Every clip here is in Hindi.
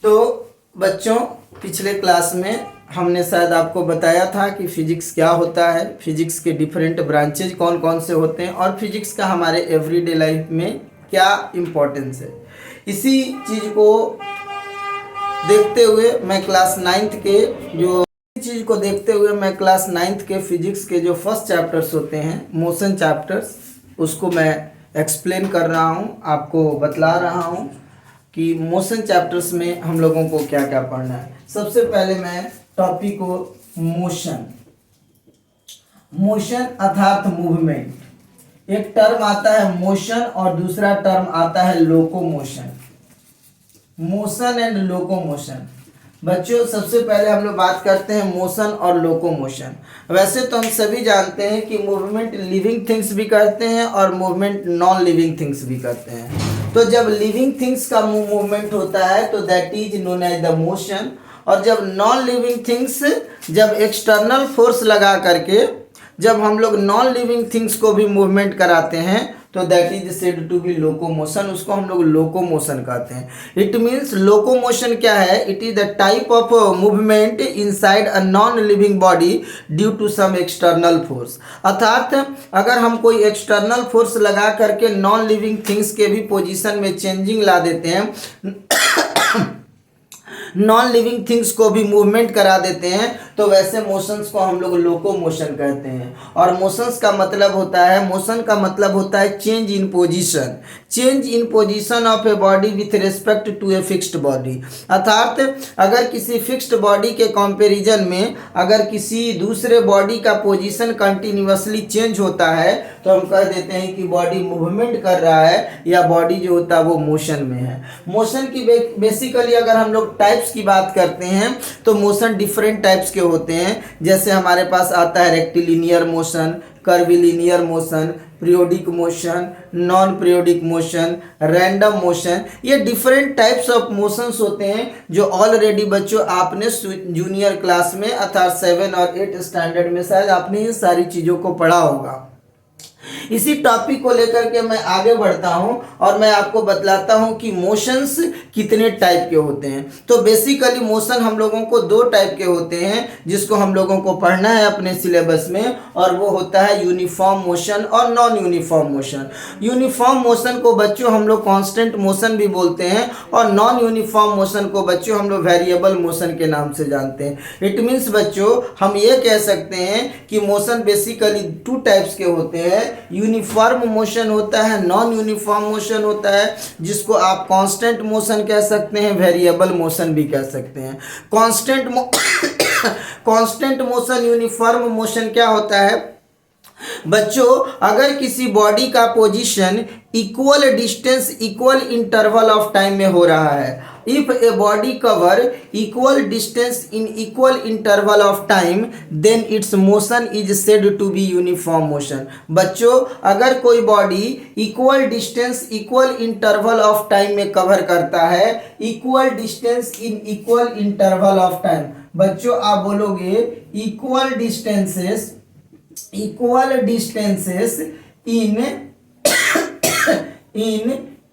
तो बच्चों, पिछले क्लास में हमने शायद आपको बताया था कि फिजिक्स क्या होता है, फिजिक्स के डिफरेंट ब्रांचेज कौन कौन से होते हैं और फिजिक्स का हमारे एवरीडे लाइफ में क्या इम्पोर्टेंस है। इसी चीज़ को देखते हुए मैं क्लास नाइन्थ के फिजिक्स के जो फर्स्ट चैप्टर्स होते हैं, मोशन चैप्टर्स, उसको मैं एक्सप्लेन कर रहा हूँ, आपको बतला रहा हूँ कि मोशन चैप्टर्स में हम लोगों को क्या क्या पढ़ना है। सबसे पहले मैं टॉपिक को मोशन अर्थात मूवमेंट। एक टर्म आता है मोशन और दूसरा टर्म आता है लोकोमोशन। Motion and locomotion. बच्चों, सबसे पहले हम लोग बात करते हैं मोशन और लोकोमोशन। वैसे तो हम सभी जानते हैं कि मूवमेंट लिविंग थिंग्स भी करते हैं और मूवमेंट नॉन लिविंग थिंग्स भी करते हैं। तो जब लिविंग थिंग्स का मूवमेंट होता है तो that is known as the motion, और जब नॉन लिविंग थिंग्स, जब एक्सटर्नल फोर्स लगा करके जब हम लोग नॉन लिविंग थिंग्स को भी मूवमेंट कराते हैं तो that is said to be locomotion. उसको हम लोग लोकोमोशन कहते हैं। इट मीन्स लोकोमोशन क्या है? It is the type of movement inside a non living body due to some external force. अर्थात अगर हम कोई एक्सटर्नल फोर्स लगा करके नॉन लिविंग थिंग्स के भी पोजीशन में चेंजिंग ला देते हैं, नॉन लिविंग थिंग्स को भी मूवमेंट करा देते हैं, तो वैसे मोशंस को हम लोग लोकोमोशन कहते हैं। और मोशंस का मतलब होता है, मोशन का मतलब होता है change in position, change in position of a body with respect to a fixed body. अर्थात अगर किसी फिक्स्ड बॉडी के कंपैरिजन में अगर किसी दूसरे बॉडी का पोजीशन कंटिन्यूअसली चेंज होता है तो हम कह देते हैं कि बॉडी मूवमेंट कर रहा है या बॉडी जो होता है वो मोशन में है। मोशन की बेसिकली अगर हम लोग टाइप्स की बात करते हैं तो मोशन डिफरेंट टाइप्स के होते हैं। जैसे हमारे पास आता है rectilinear motion, curvilinear motion, periodic motion, non periodic motion, random motion. ये डिफरेंट टाइप्स ऑफ मोशंस होते हैं जो ऑलरेडी बच्चों आपने जूनियर क्लास में अर्थात 7 और 8 स्टैंडर्ड में शायद आपने इन सारी चीज़ों को पढ़ा होगा। इसी टॉपिक को लेकर के मैं आगे बढ़ता हूं और मैं आपको बतलाता हूं कि मोशंस कितने टाइप के होते हैं। तो बेसिकली मोशन हम लोगों को 2 टाइप के होते हैं जिसको हम लोगों को पढ़ना है अपने सिलेबस में, और वो होता है यूनिफॉर्म मोशन और non uniform motion. Uniform motion को बच्चों हम लोग कांस्टेंट मोशन भी बोलते हैं और नॉन यूनिफॉर्म मोशन को बच्चों हम लोग वेरिएबल मोशन के नाम से जानते हैं। इट मीन्स बच्चों हम ये कह सकते हैं कि मोशन बेसिकली 2 टाइप्स के होते हैं। यूनिफॉर्म मोशन होता है, नॉन यूनिफॉर्म मोशन होता है, जिसको आप कांस्टेंट मोशन कह सकते हैं, वेरिएबल मोशन भी कह सकते हैं। कांस्टेंट मोशन, यूनिफॉर्म मोशन क्या होता है बच्चों? अगर किसी बॉडी का position equal distance equal interval of time में हो रहा है, if a body cover equal distance in equal interval of time then its motion is said to be uniform motion। बच्चों, अगर कोई body equal distance equal interval of time में कवर करता है, equal distance in equal interval of time, बच्चों आप बोलोगे equal distances in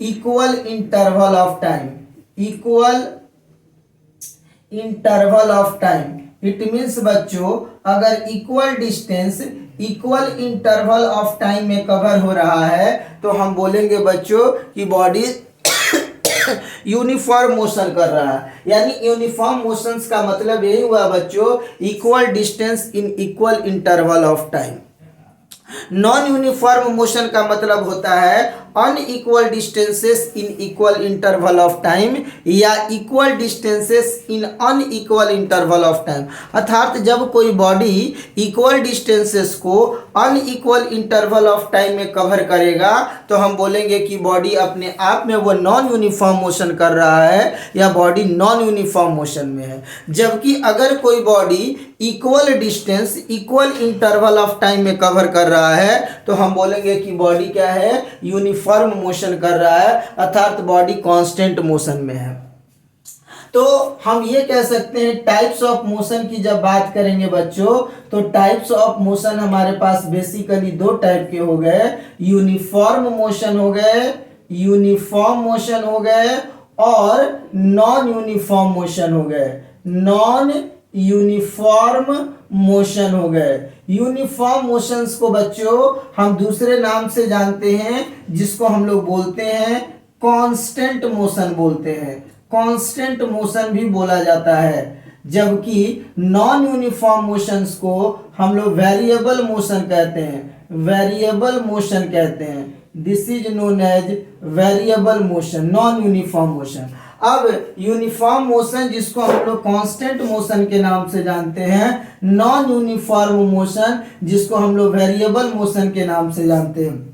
equal interval of time, equal interval of time. It means बच्चों अगर equal distance equal interval of time में कवर हो रहा है तो हम बोलेंगे बच्चों कि बॉडी यूनिफॉर्म मोशन कर रहा है। यानी यूनिफॉर्म मोशंस का मतलब यही हुआ बच्चों, equal distance in equal interval of time. Non uniform motion का मतलब होता है unequal distances in equal interval of time या equal distances in unequal interval of time. अर्थात जब कोई बॉडी इक्वल डिस्टेंसेस को अनइक्वल इंटरवल ऑफ टाइम में कवर करेगा तो हम बोलेंगे कि बॉडी अपने आप में वो नॉन यूनिफॉर्म मोशन कर रहा है या बॉडी नॉन यूनिफॉर्म मोशन में है। जबकि अगर कोई body equal distance equal interval of time में कवर कर रहा है तो हम बोलेंगे कि बॉडी क्या है? यूनिफॉर्म मोशन कर रहा है, अर्थात बॉडी कांस्टेंट मोशन में है। तो हम ये कह सकते हैं टाइप्स ऑफ मोशन की जब बात करेंगे बच्चों तो टाइप्स ऑफ मोशन हमारे पास बेसिकली 2 टाइप के हो गए, यूनिफॉर्म मोशन हो गए, यूनिफॉर्म मोशन हो गए और नॉन यूनिफॉर्म मोशन हो गए, नॉन यूनिफॉर्म मोशन हो गए। यूनिफॉर्म मोशंस को बच्चों हम दूसरे नाम से जानते हैं, जिसको हम लोग बोलते हैं कांस्टेंट मोशन बोलते हैं, कांस्टेंट मोशन भी बोला जाता है। जबकि नॉन यूनिफॉर्म मोशंस को हम लोग वेरिएबल मोशन कहते हैं, वेरिएबल मोशन कहते हैं। This is known as variable motion, non uniform motion. अब यूनिफॉर्म मोशन जिसको हम लोग कांस्टेंट मोशन के नाम से जानते हैं, नॉन यूनिफॉर्म मोशन जिसको हम लोग वेरिएबल मोशन के नाम से जानते हैं।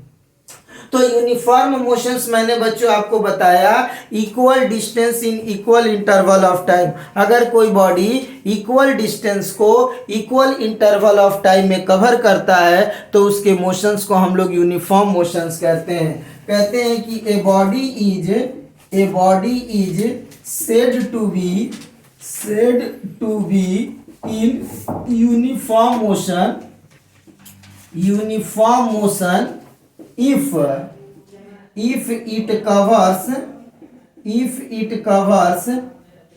तो यूनिफॉर्म मोशंस मैंने बच्चों आपको बताया equal distance in equal interval of time. अगर कोई बॉडी इक्वल डिस्टेंस को इक्वल इंटरवल ऑफ टाइम में कवर करता है तो उसके मोशंस को हम लोग यूनिफॉर्म मोशंस कहते हैं। कहते हैं कि a body is said to be in uniform motion if it covers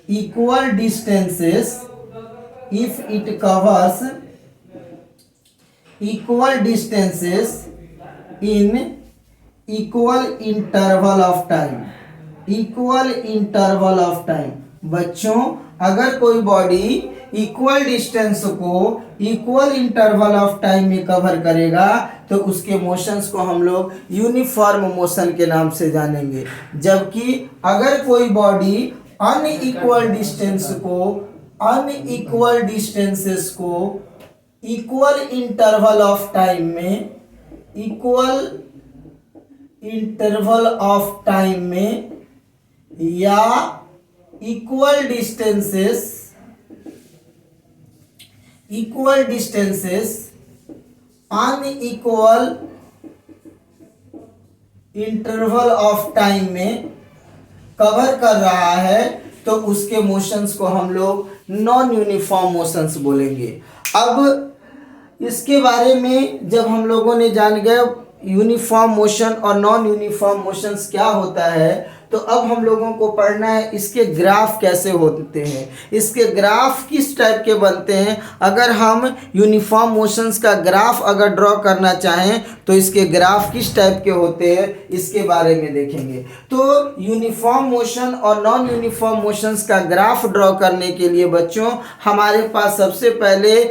equal distances, if it covers equal distances in equal interval of time, equal interval of time. बच्चों अगर कोई बॉडी इक्वल डिस्टेंस को इक्वल इंटरवल ऑफ टाइम में कवर करेगा तो उसके मोशंस को हम लोग यूनिफॉर्म मोशन के नाम से जानेंगे। जबकि अगर कोई बॉडी अनइक्वल डिस्टेंसेस को इक्वल इंटरवल ऑफ टाइम में, इक्वल इंटरवल ऑफ टाइम में या equal distances unequal interval of time में कवर कर रहा है तो उसके मोशंस को हम लोग नॉन यूनिफॉर्म मोशंस बोलेंगे। अब इसके बारे में जब हम लोगों ने जान गए यूनिफॉर्म मोशन और नॉन यूनिफॉर्म मोशंस क्या होता है, तो अब हम लोगों को पढ़ना है इसके ग्राफ कैसे होते हैं, इसके ग्राफ किस टाइप के बनते हैं। अगर हम यूनिफॉर्म मोशंस का ग्राफ अगर ड्रॉ करना चाहें तो इसके ग्राफ किस टाइप के होते हैं इसके बारे में देखेंगे। तो यूनिफॉर्म मोशन और नॉन यूनिफॉर्म मोशंस का ग्राफ ड्रॉ करने के लिए बच्चों हमारे पास सबसे पहले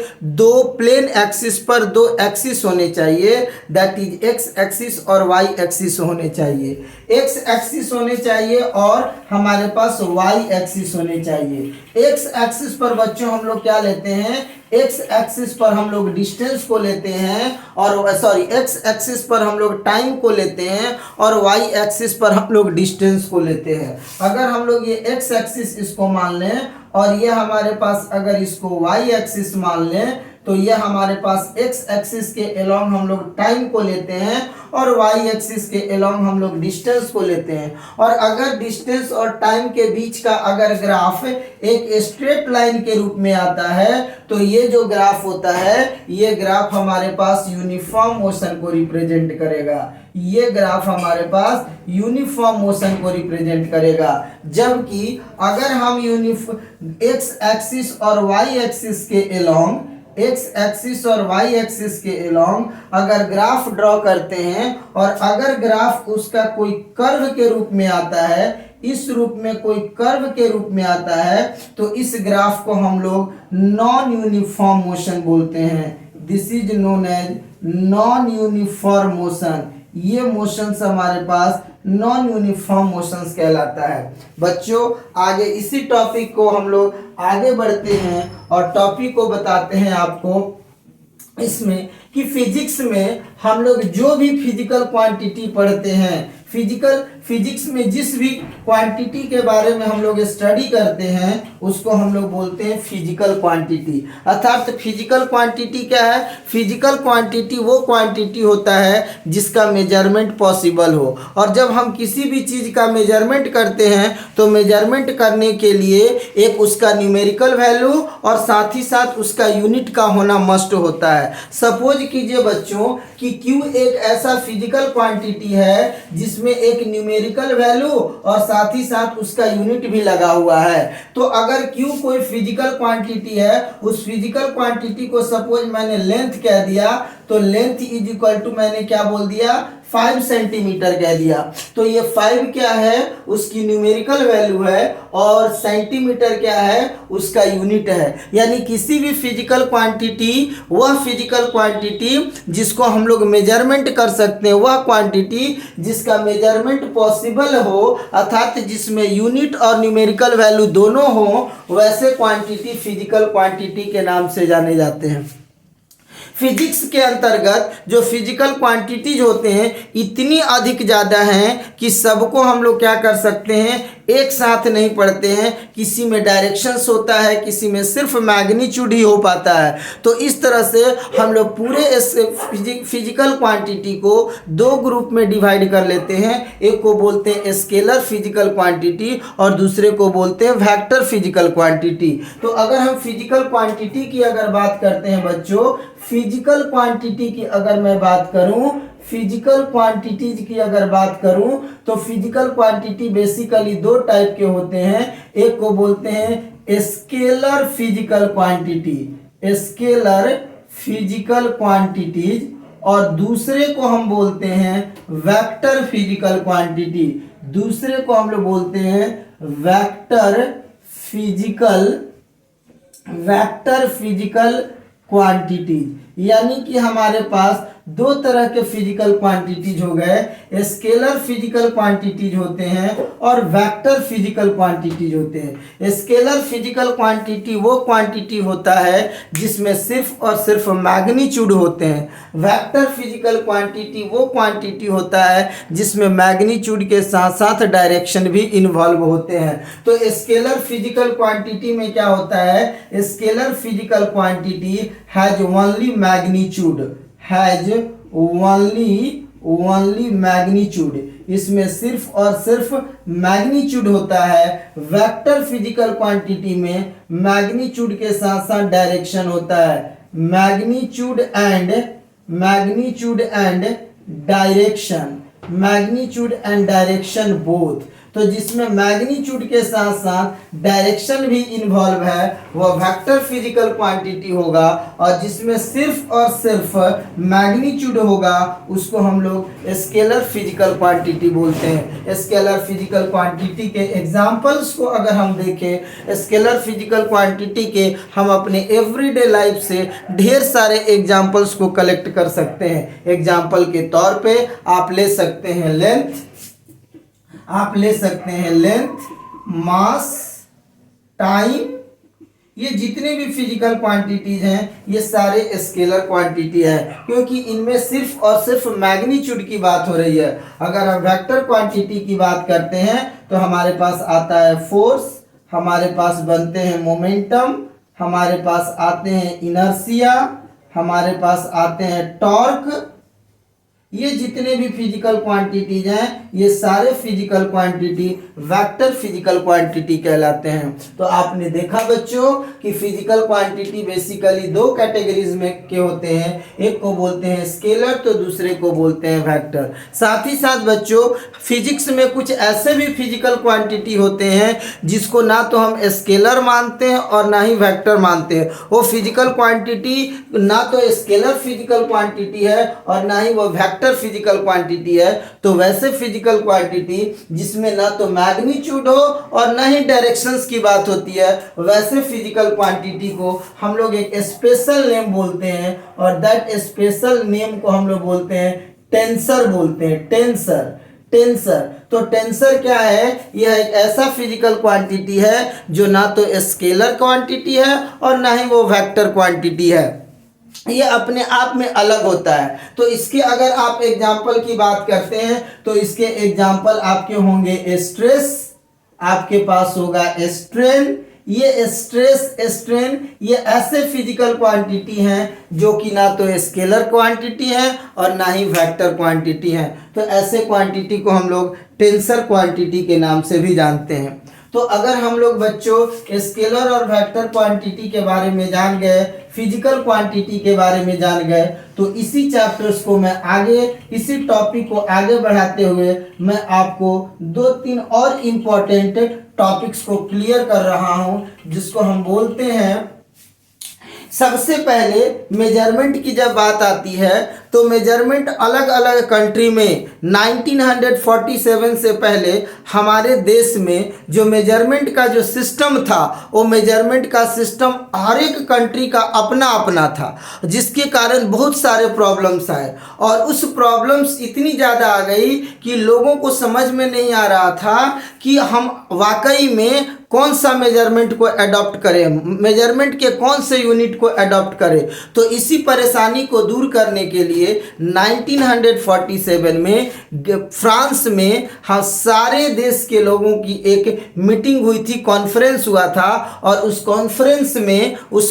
दो प्लेन एक्सिस पर दो एक्सिस होने चाहिए, दैट इज एक्स एक्सिस और वाई एक्सिस होने चाहिए। एक्स एक्सिस होने चाहिए और हमारे पास वाई एक्सिस होने चाहिए। एक्स एक्सिस पर बच्चों हम लोग क्या लेते हैं, एक्स एक्सिस पर हम लोग डिस्टेंस को लेते हैं और एक्स एक्सिस पर हम लोग टाइम को लेते हैं और वाई एक्सिस पर हम लोग डिस्टेंस को लेते हैं। अगर हम लोग ये एक्स एक्सिस इसको मान लें और ये हमारे पास अगर इसको वाई एक्सिस मान लें तो ये हमारे पास एक्स एक्सिस के अलोंग हम लोग टाइम को लेते हैं और वाई एक्सिस के अलोंग हम लोग डिस्टेंस को लेते हैं। और अगर डिस्टेंस और टाइम के बीच का अगर ग्राफ एक स्ट्रेट लाइन के रूप में आता है तो ये जो ग्राफ होता है ये ग्राफ हमारे पास यूनिफॉर्म मोशन को रिप्रेजेंट करेगा। ये ग्राफ हमारे पास यूनिफॉर्म मोशन को रिप्रेजेंट करेगा। जबकि अगर हम एक्स एक्सिस और वाई एक्सिस के अलोंग, एक्स एक्सिस और वाई एक्सिस के अलोंग अगर ग्राफ ड्रॉ करते हैं और अगर ग्राफ उसका कोई कर्व के रूप में आता है, इस रूप में कोई कर्व के रूप में आता है तो इस ग्राफ को हम लोग नॉन यूनिफॉर्म मोशन बोलते हैं। This is known as non uniform motion. ये मोशंस हमारे पास नॉन यूनिफॉर्म मोशंस कहलाता है। बच्चों आगे इसी टॉपिक को हम लोग आगे बढ़ते हैं और टॉपिक को बताते हैं आपको इसमें कि फिजिक्स में हम लोग जो भी फिजिकल क्वांटिटी पढ़ते हैं, फिजिक्स में जिस भी क्वांटिटी के बारे में हम लोग स्टडी करते हैं उसको हम लोग बोलते हैं फिजिकल क्वांटिटी। अर्थात फिजिकल क्वांटिटी क्या है, फिजिकल क्वांटिटी वो क्वांटिटी होता है जिसका मेजरमेंट पॉसिबल हो। और जब हम किसी भी चीज़ का मेजरमेंट करते हैं तो मेजरमेंट करने के लिए एक उसका न्यूमेरिकल वैल्यू और साथ ही साथ उसका यूनिट का होना मस्ट होता है। सपोज कीजिए बच्चों कि Q एक ऐसा फिजिकल क्वांटिटी है जिसमें एक न्यूमेरिकल वैल्यू और साथ ही साथ उसका यूनिट भी लगा हुआ है। तो अगर Q कोई फिजिकल क्वांटिटी है, उस फिजिकल क्वांटिटी को सपोज मैंने लेंथ कह दिया, तो लेंथ इज इक्वल टू मैंने क्या बोल दिया 5 सेंटीमीटर कह दिया। तो ये 5 क्या है उसकी न्यूमेरिकल वैल्यू है और सेंटीमीटर क्या है उसका यूनिट है। यानी किसी भी फिजिकल क्वांटिटी, वह फिजिकल क्वांटिटी जिसको हम लोग मेजरमेंट कर सकते हैं, वह क्वांटिटी जिसका मेजरमेंट पॉसिबल हो, अर्थात जिसमें यूनिट और न्यूमेरिकल वैल्यू दोनों हो, वैसे क्वांटिटी फिजिकल क्वांटिटी के नाम से जाने जाते हैं। फिजिक्स के अंतर्गत जो फिजिकल क्वांटिटीज होते हैं इतनी अधिक ज़्यादा हैं कि सबको हम लोग क्या कर सकते हैं, एक साथ नहीं पढ़ते हैं। किसी में डायरेक्शंस होता है, किसी में सिर्फ मैग्नीट्यूड ही हो पाता है। तो इस तरह से हम लोग पूरे इस फिजिकल क्वांटिटी को दो ग्रुप में डिवाइड कर लेते हैं। एक को बोलते हैं स्केलर फिजिकल क्वांटिटी और दूसरे को बोलते हैं वेक्टर फिजिकल क्वांटिटी। तो अगर हम फिजिकल क्वांटिटी की अगर बात करते हैं बच्चों, फिजिकल क्वांटिटी की अगर मैं बात करूं, फिजिकल क्वांटिटीज की अगर बात करूं, तो फिजिकल क्वांटिटी बेसिकली दो टाइप के होते हैं। एक को बोलते हैं scalar physical quantity, scalar physical quantities, और दूसरे को हम बोलते हैं वेक्टर फिजिकल क्वांटिटी। दूसरे को हम लोग बोलते हैं वेक्टर फिजिकल क्वांटिटीज। यानी कि हमारे पास दो तरह के फिजिकल क्वांटिटीज हो गए, स्केलर फिजिकल क्वांटिटीज होते हैं और वेक्टर फिजिकल क्वांटिटीज होते हैं। स्केलर फिजिकल क्वांटिटी वो क्वांटिटी होता है जिसमें सिर्फ और सिर्फ मैग्नीट्यूड होते हैं। वेक्टर फिजिकल क्वांटिटी वो क्वांटिटी होता है जिसमें मैग्नीट्यूड के साथ साथ डायरेक्शन भी इन्वॉल्व होते हैं। तो स्केलर फिजिकल क्वांटिटी में क्या होता है, scalar physical quantity has only magnitude, has only magnitude, इसमें सिर्फ और सिर्फ मैग्नीट्यूड होता है। वेक्टर फिजिकल क्वांटिटी में मैग्नीट्यूड के साथ साथ डायरेक्शन होता है, मैग्नीट्यूड एंड डायरेक्शन बोथ। तो जिसमें मैग्नीट्यूड के साथ साथ डायरेक्शन भी इन्वॉल्व है वह वेक्टर फिजिकल क्वांटिटी होगा, और जिसमें सिर्फ और सिर्फ मैग्नीट्यूड होगा उसको हम लोग स्केलर फिजिकल क्वांटिटी बोलते हैं। स्केलर फिजिकल क्वांटिटी के एग्जांपल्स को अगर हम देखें, स्केलर फिजिकल क्वांटिटी के हम अपने एवरीडे लाइफ से ढेर सारे एग्जांपल्स को कलेक्ट कर सकते हैं। एग्जांपल के तौर पे आप ले सकते हैं लेंथ, मास, टाइम। ये जितने भी फिजिकल क्वांटिटीज हैं ये सारे स्केलर क्वांटिटी है, क्योंकि इनमें सिर्फ और सिर्फ मैग्नीट्यूड की बात हो रही है। अगर हम वेक्टर क्वांटिटी की बात करते हैं तो हमारे पास आता है फोर्स, हमारे पास बनते हैं मोमेंटम, हमारे पास आते हैं इनर्शिया, हमारे पास आते हैं टॉर्क। ये जितने भी फिजिकल क्वांटिटीज हैं ये सारे physical quantity vector physical quantity कहलाते हैं। तो आपने देखा बच्चों कि फिजिकल क्वांटिटी बेसिकली दो कैटेगरीज में के होते हैं, एक को बोलते हैं स्केलर तो दूसरे को बोलते हैं वेक्टर। साथ ही साथ बच्चों फिजिक्स में कुछ ऐसे भी फिजिकल क्वांटिटी होते हैं जिसको ना तो हम स्केलर मानते हैं और ना ही वेक्टर मानते हैं। वो फिजिकल क्वांटिटी ना तो स्केलर फिजिकल क्वांटिटी है और ना ही वो वेक्टर फिजिकल क्वांटिटी है। तो वैसे फिजिकल क्वांटिटी जिसमें ना तो मैग्नीट्यूड हो और ना ही डायरेक्शंस की बात होती है, वैसे फिजिकल क्वांटिटी को हम लोग एक स्पेशल नेम बोलते हैं, और दैट स्पेशल नेम को हम लोग बोलते हैं टेंसर बोलते हैं। टेंसर तो टेंसर क्या है, यह एक ऐसा फिजिकल क्वांटिटी है जो ना तो स्केलर क्वांटिटी है और ना ही वो वेक्टर क्वांटिटी है। ये अपने आप में अलग होता है। तो इसके अगर आप एग्जाम्पल की बात करते हैं तो इसके एग्जाम्पल आपके होंगे स्ट्रेस, आपके पास होगा स्ट्रेन। ये स्ट्रेस स्ट्रेन ये ऐसे फिजिकल क्वांटिटी हैं जो कि ना तो स्केलर क्वांटिटी है और ना ही वेक्टर क्वांटिटी है। तो ऐसे क्वांटिटी को हम लोग टेंसर क्वांटिटी के नाम से भी जानते हैं। तो अगर हम लोग बच्चों स्केलर और वेक्टर क्वांटिटी के बारे में जान गए, फिजिकल क्वांटिटी के बारे में जान गए, तो इसी चैप्टर्स को मैं आगे, इसी टॉपिक को आगे बढ़ाते हुए मैं आपको 2-3 और इम्पोर्टेंट टॉपिक्स को क्लियर कर रहा हूं, जिसको हम बोलते हैं। सबसे पहले मेजरमेंट की जब बात आती है तो मेजरमेंट अलग अलग कंट्री में 1947 से पहले हमारे देश में जो मेजरमेंट का जो सिस्टम था, वो मेजरमेंट का सिस्टम हर एक कंट्री का अपना अपना था, जिसके कारण बहुत सारे प्रॉब्लम्स आए। और उस प्रॉब्लम्स इतनी ज़्यादा आ गई कि लोगों को समझ में नहीं आ रहा था कि हम वाकई में कौन सा मेजरमेंट को अडॉप्ट करें, मेजरमेंट के कौन से यूनिट को अडॉप्ट करें। तो इसी परेशानी को दूर करने के लिए 1947 में फ्रांस में सारे देश के लोगों की एक मीटिंग हुई थी, कॉन्फ्रेंस हुआ था। और उस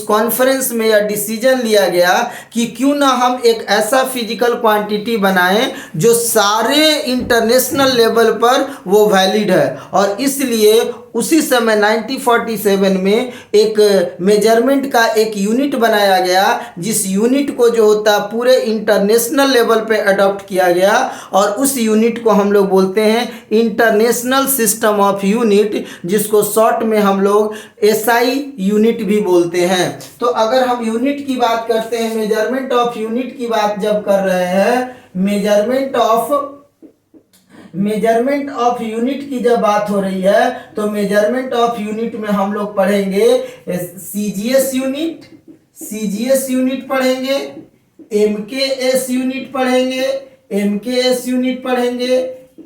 कॉन्फ्रेंस में यह डिसीजन लिया गया कि क्यों ना हम एक ऐसा फिजिकल क्वांटिटी बनाएं जो सारे इंटरनेशनल लेवल पर वो वैलिड है। और इसलिए उसी समय 1947 में एक मेजरमेंट का एक यूनिट बनाया गया, जिस यूनिट को जो होता पूरे इंटरनेशनल लेवल पे अडॉप्ट किया गया। और उस यूनिट को हम लोग बोलते हैं इंटरनेशनल सिस्टम ऑफ यूनिट, जिसको शॉर्ट में हम लोग एसआई यूनिट भी बोलते हैं। तो अगर हम यूनिट की बात करते हैं, मेजरमेंट ऑफ यूनिट की बात जब कर रहे हैं, मेजरमेंट ऑफ यूनिट की जब बात हो रही है, तो मेजरमेंट ऑफ यूनिट में हम लोग पढ़ेंगे सीजीएस यूनिट पढ़ेंगे, एमकेएस यूनिट पढ़ेंगे,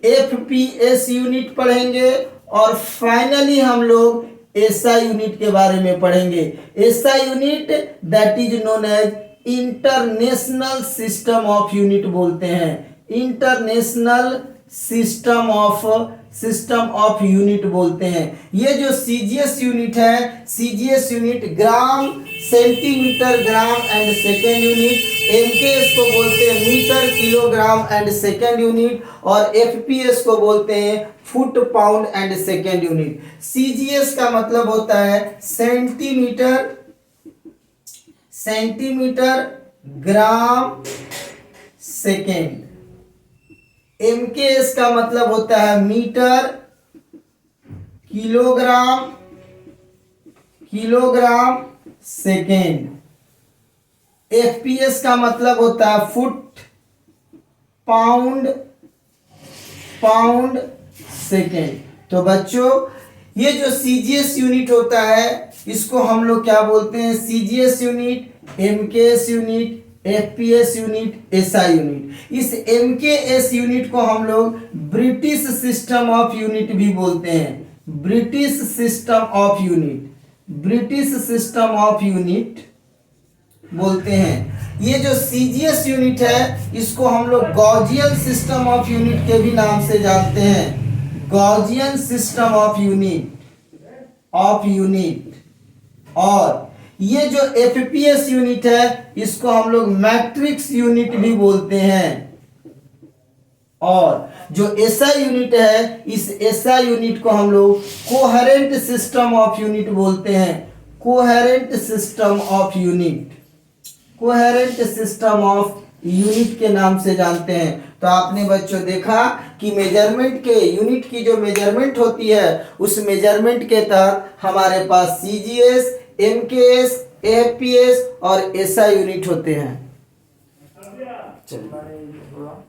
एफपीएस यूनिट पढ़ेंगे, और फाइनली हम लोग एसआई यूनिट के बारे में पढ़ेंगे। SI unit that is known as international system of unit बोलते हैं, इंटरनेशनल सिस्टम ऑफ यूनिट बोलते हैं। ये जो सीजीएस यूनिट है, CGS unit gram, centimetre, gram and second unit, MKS को बोलते हैं metre, kilogram and second unit, और एफपीएस को बोलते हैं foot, pound and second unit. CGS का मतलब होता है सेंटीमीटर, ग्राम, सेकेंड। एमकेएस का मतलब होता है मीटर, किलोग्राम, सेकेंड। एफपीएस का मतलब होता है फुट, पाउंड, सेकेंड। तो बच्चों, ये जो सीजीएस यूनिट होता है, इसको हम लोग क्या बोलते हैं? CGS unit, MKS unit, FPS unit, SI unit. इस एमकेएस यूनिट को हम लोग ब्रिटिश सिस्टम ऑफ यूनिट भी बोलते हैं, ब्रिटिश सिस्टम ऑफ यूनिट बोलते हैं। ये जो सीजीएस यूनिट है, इसको हम लोग गॉसियन सिस्टम ऑफ यूनिट के भी नाम से जानते हैं, गॉसियन सिस्टम ऑफ यूनिट। और ये जो एफपीएस यूनिट है, इसको हम लोग मैट्रिक्स यूनिट भी बोलते हैं। और जो एसआई यूनिट है, इस एसआई यूनिट को हम लोग कोहेरेंट सिस्टम ऑफ यूनिट बोलते हैं, कोहेरेंट सिस्टम ऑफ यूनिट के नाम से जानते हैं। तो आपने बच्चों देखा कि मेजरमेंट के यूनिट की जो मेजरमेंट होती है, उस मेजरमेंट के तहत हमारे पास सीजीएस, एमकेएस, एफपीएस और एसआई यूनिट होते हैं। चलिए।